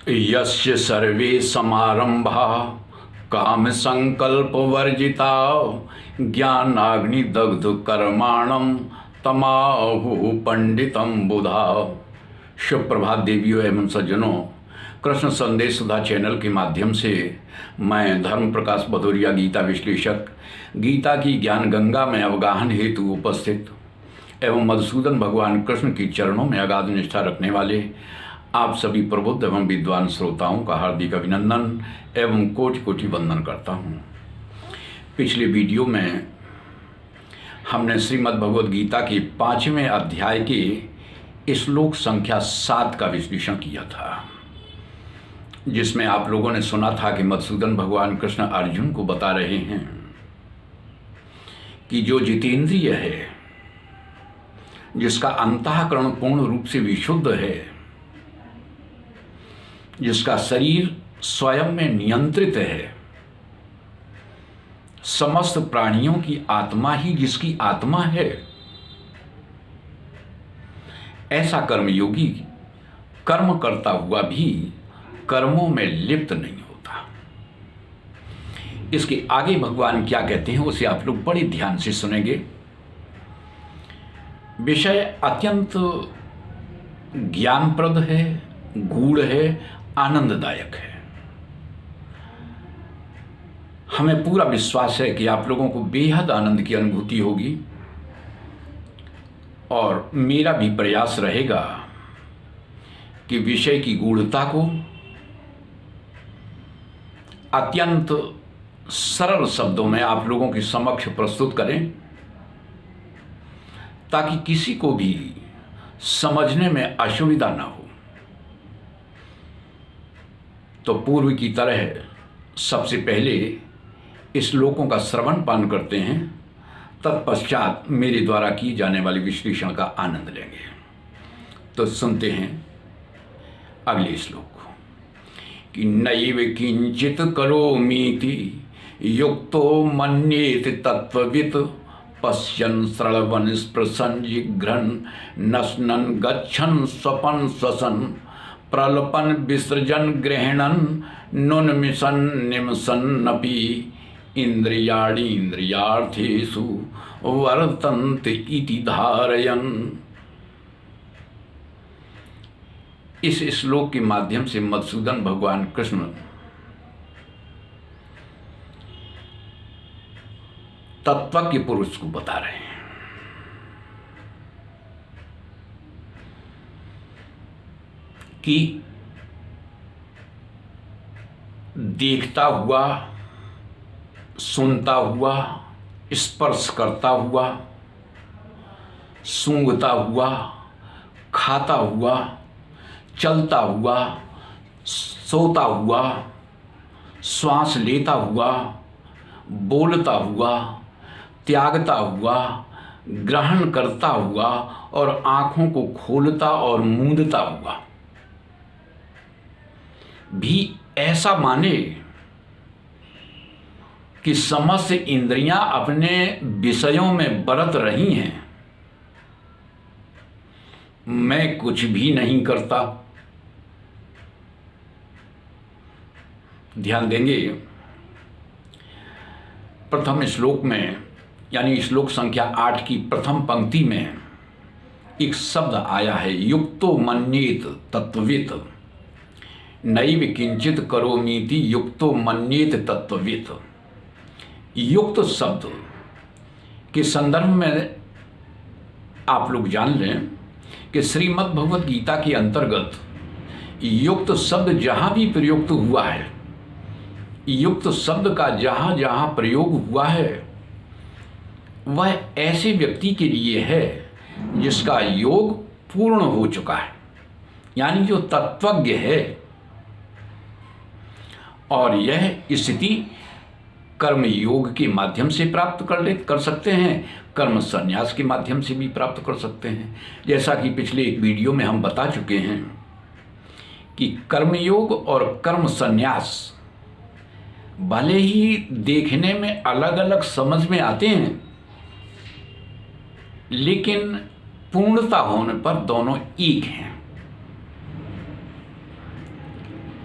यस्य सर्वे समारंभा काम संकल्प वर्जिता ज्ञानाग्निदग्ध कर्माणम तमाहु पंडितम बुधा। सुप्रभात देवियों एवं सज्जनों, कृष्ण संदेश सुधा चैनल के माध्यम से मैं धर्म प्रकाश भदौरिया गीता विश्लेषक गीता की ज्ञान गंगा में अवगाहन हेतु उपस्थित एवं मधुसूदन भगवान कृष्ण की चरणों में अगाध निष्ठा रखने वाले आप सभी प्रबुद्ध एवं विद्वान श्रोताओं का हार्दिक अभिनंदन एवं कोटि कोटि वंदन करता हूँ। पिछले वीडियो में हमने श्रीमद् भगवद गीता के 5वें अध्याय के श्लोक संख्या 7 का विश्लेषण किया था, जिसमें आप लोगों ने सुना था कि मधुसूदन भगवान कृष्ण अर्जुन को बता रहे हैं कि जो जितेंद्रिय है, जिसका अंतःकरण पूर्ण रूप से विशुद्ध है, जिसका शरीर स्वयं में नियंत्रित है, समस्त प्राणियों की आत्मा ही जिसकी आत्मा है, ऐसा कर्मयोगी कर्म करता हुआ भी कर्मों में लिप्त नहीं होता। इसके आगे भगवान क्या कहते हैं उसे आप लोग बड़े ध्यान से सुनेंगे। विषय अत्यंत ज्ञानप्रद है, गूढ़ है, आनंददायक है। हमें पूरा विश्वास है कि आप लोगों को बेहद आनंद की अनुभूति होगी और मेरा भी प्रयास रहेगा कि विषय की गूढ़ता को अत्यंत सरल शब्दों में आप लोगों के समक्ष प्रस्तुत करें, ताकि किसी को भी समझने में असुविधा ना हो। तो पूर्व की तरह सबसे पहले श्लोकों का श्रवण पान करते हैं, तत्पश्चात मेरे द्वारा की जाने वाली विश्लेषण का आनंद लेंगे। तो सुनते हैं अगले श्लोक कि नैव किंचित करोमीति युक्तो मन्येत तत्त्ववित् पश्यन् श्रवन् स्पृशन् जिघ्रन् नश्नन् गच्छन् स्वपन् श्वसन् प्रलपन् विसृजन् गृह्णन् नुन्मिषन् निमषन्नपि इन्द्रियाणीन्द्रियार्थेषु वर्तन्ते इति धारयन्। इस श्लोक के माध्यम से मधुसूदन भगवान कृष्ण तत्वज्ञ पुरुष को बता रहे हैं कि देखता हुआ, सुनता हुआ, स्पर्श करता हुआ, सूंघता हुआ, खाता हुआ, चलता हुआ, सोता हुआ, श्वास लेता हुआ, बोलता हुआ, त्यागता हुआ, ग्रहण करता हुआ और आँखों को खोलता और मूंदता हुआ भी ऐसा माने कि समस्त इंद्रियां अपने विषयों में बरत रही हैं, मैं कुछ भी नहीं करता। ध्यान देंगे, प्रथम श्लोक में यानी श्लोक संख्या 8 की प्रथम पंक्ति में एक शब्द आया है, युक्तो मन्येत तत्त्ववित्। नैव किंचित करोमीति युक्तो मन्येत तत्त्ववित्। युक्त शब्द के संदर्भ में आप लोग जान लें कि श्रीमद् भगवद गीता के अंतर्गत युक्त शब्द जहाँ भी प्रयुक्त हुआ है, युक्त शब्द का जहाँ जहाँ प्रयोग हुआ है, वह ऐसे व्यक्ति के लिए है जिसका योग पूर्ण हो चुका है, यानी जो तत्वज्ञ है। और यह स्थिति कर्म योग के माध्यम से प्राप्त कर सकते हैं, कर्म संन्यास के माध्यम से भी प्राप्त कर सकते हैं। जैसा कि पिछले एक वीडियो में हम बता चुके हैं कि कर्मयोग और कर्म संन्यास भले ही देखने में अलग अलग समझ में आते हैं, लेकिन पूर्णता होने पर दोनों एक हैं।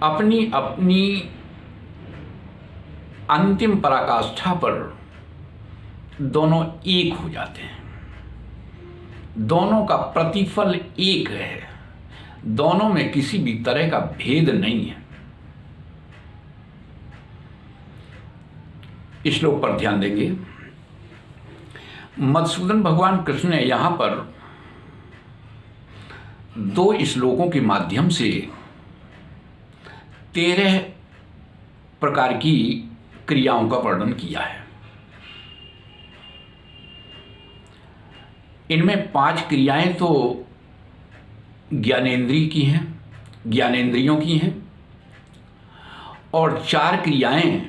अपनी अपनी अंतिम पराकाष्ठा पर दोनों एक हो जाते हैं। दोनों का प्रतिफल एक है, दोनों में किसी भी तरह का भेद नहीं है। इस श्लोक पर ध्यान देंगे। मधुसूदन भगवान कृष्ण ने यहां पर 2 श्लोकों के माध्यम से 13 प्रकार की क्रियाओं का वर्णन किया है। इनमें 5 क्रियाएं तो ज्ञानेंद्रिय की हैं, ज्ञानेंद्रियों की हैं, और 4 क्रियाएं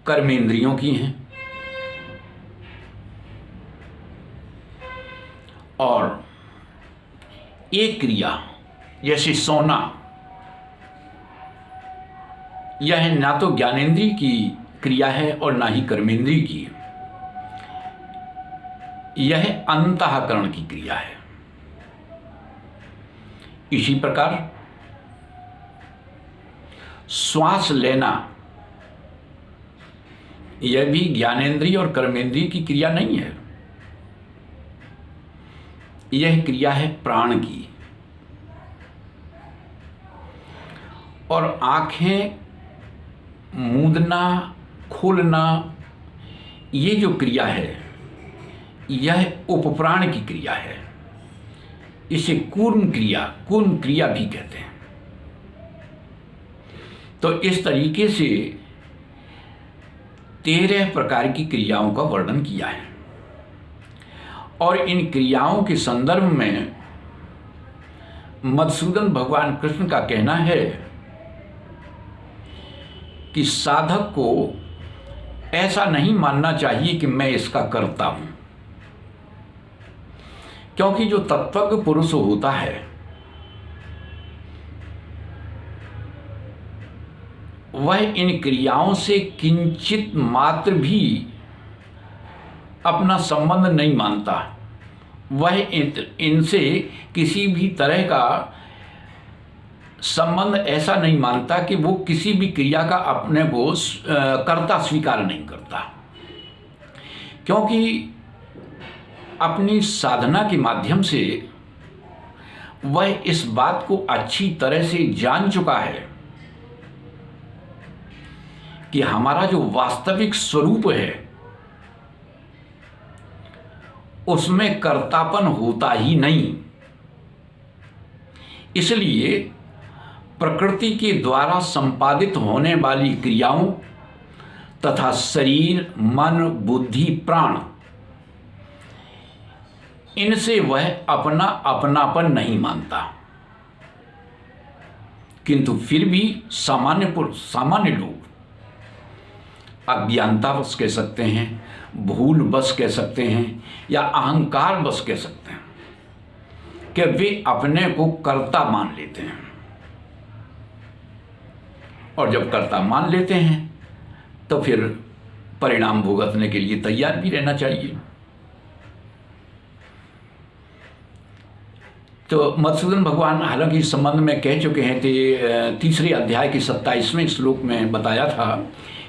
कर्मेंद्रियों की हैं, और एक क्रिया जैसे सोना, यह ना तो ज्ञानेंद्रिय की क्रिया है और ना ही कर्मेंद्रिय की, यह अंतःकरण की क्रिया है। इसी प्रकार श्वास लेना, यह भी ज्ञानेंद्रिय और कर्मेंद्रिय की क्रिया नहीं है, यह क्रिया है प्राण की। और आंखें मूंदना, खोलना, ये जो क्रिया है यह उपप्राण की क्रिया है। इसे कूर्म क्रिया भी कहते हैं। तो इस तरीके से 13 प्रकार की क्रियाओं का वर्णन किया है। और इन क्रियाओं के संदर्भ में मधुसूदन भगवान कृष्ण का कहना है कि साधक को ऐसा नहीं मानना चाहिए कि मैं इसका करता हूं, क्योंकि जो तत्वज्ञ पुरुष होता है वह इन क्रियाओं से किंचित मात्र भी अपना संबंध नहीं मानता। वह इनसे किसी भी तरह का संबंध ऐसा नहीं मानता कि वो किसी भी क्रिया का अपने को कर्ता स्वीकार नहीं करता, क्योंकि अपनी साधना के माध्यम से वह इस बात को अच्छी तरह से जान चुका है कि हमारा जो वास्तविक स्वरूप है उसमें कर्तापन होता ही नहीं। इसलिए प्रकृति के द्वारा संपादित होने वाली क्रियाओं तथा शरीर, मन, बुद्धि, प्राण, इनसे वह अपना अपनापन नहीं मानता। किंतु फिर भी सामान्य लोग अज्ञानतावश कह सकते हैं, भूल बस कह सकते हैं, या अहंकार बस कह सकते हैं कि वे अपने को कर्ता मान लेते हैं। और जब कर्ता मान लेते हैं तो फिर परिणाम भुगतने के लिए तैयार भी रहना चाहिए। तो मधुसूदन भगवान हालांकि इस संबंध में कह चुके हैं कि 3 अध्याय के 27वें श्लोक में बताया था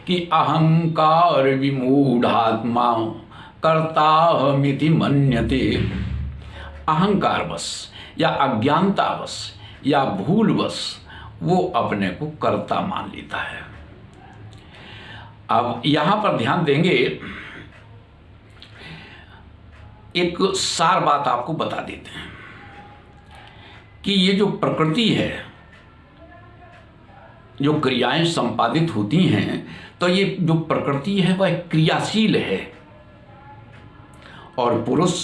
कि अहंकार विमूढ़ात्मा कर्ताहमिति मन्यते। अहंकारवश या अज्ञानतावश या भूलवश वो अपने को कर्ता मान लेता है। अब यहां पर ध्यान देंगे, एक सार बात आपको बता देते हैं कि ये जो प्रकृति है, जो क्रियाएं संपादित होती हैं, तो ये जो प्रकृति है वह क्रियाशील है और पुरुष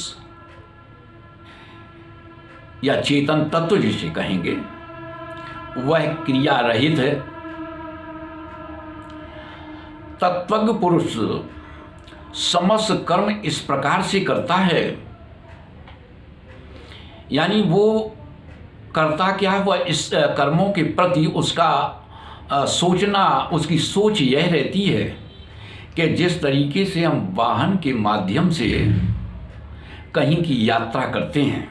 या चेतन तत्व जिसे कहेंगे वह क्रिया रहित है। तत्वज्ञ पुरुष समस्त कर्म इस प्रकार से करता है, यानी वो करता क्या है, वह इस कर्मों के प्रति उसका सोचना, उसकी सोच यह रहती है कि जिस तरीके से हम वाहन के माध्यम से कहीं की यात्रा करते हैं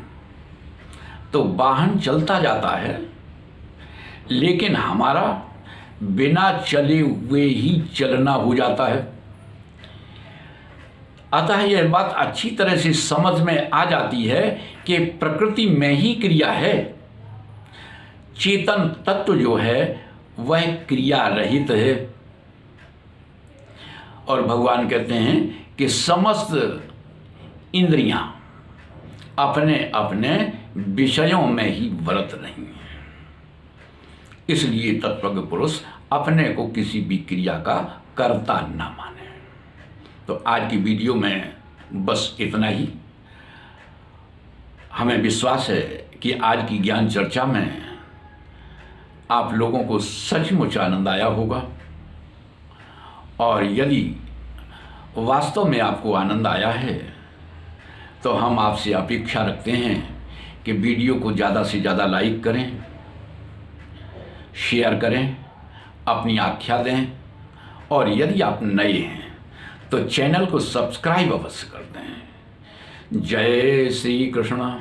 तो वाहन चलता जाता है, लेकिन हमारा बिना चले हुए ही चलना हो जाता है। अतः यह बात अच्छी तरह से समझ में आ जाती है कि प्रकृति में ही क्रिया है, चेतन तत्व जो है वह क्रिया रहित है। और भगवान कहते हैं कि समस्त इंद्रियां अपने अपने विषयों में ही व्रत रही हैं। इसलिए तत्वज्ञ पुरुष अपने को किसी भी क्रिया का कर्ता न माने। तो आज की वीडियो में बस इतना ही। हमें विश्वास है कि आज की ज्ञान चर्चा में आप लोगों को सचमुच आनंद आया होगा। और यदि वास्तव में आपको आनंद आया है तो हम आपसे अपेक्षा रखते हैं कि वीडियो को ज़्यादा से ज़्यादा लाइक करें, शेयर करें, अपनी आख्या दें, और यदि आप नए हैं तो चैनल को सब्सक्राइब अवश्य कर दें। जय श्री कृष्ण।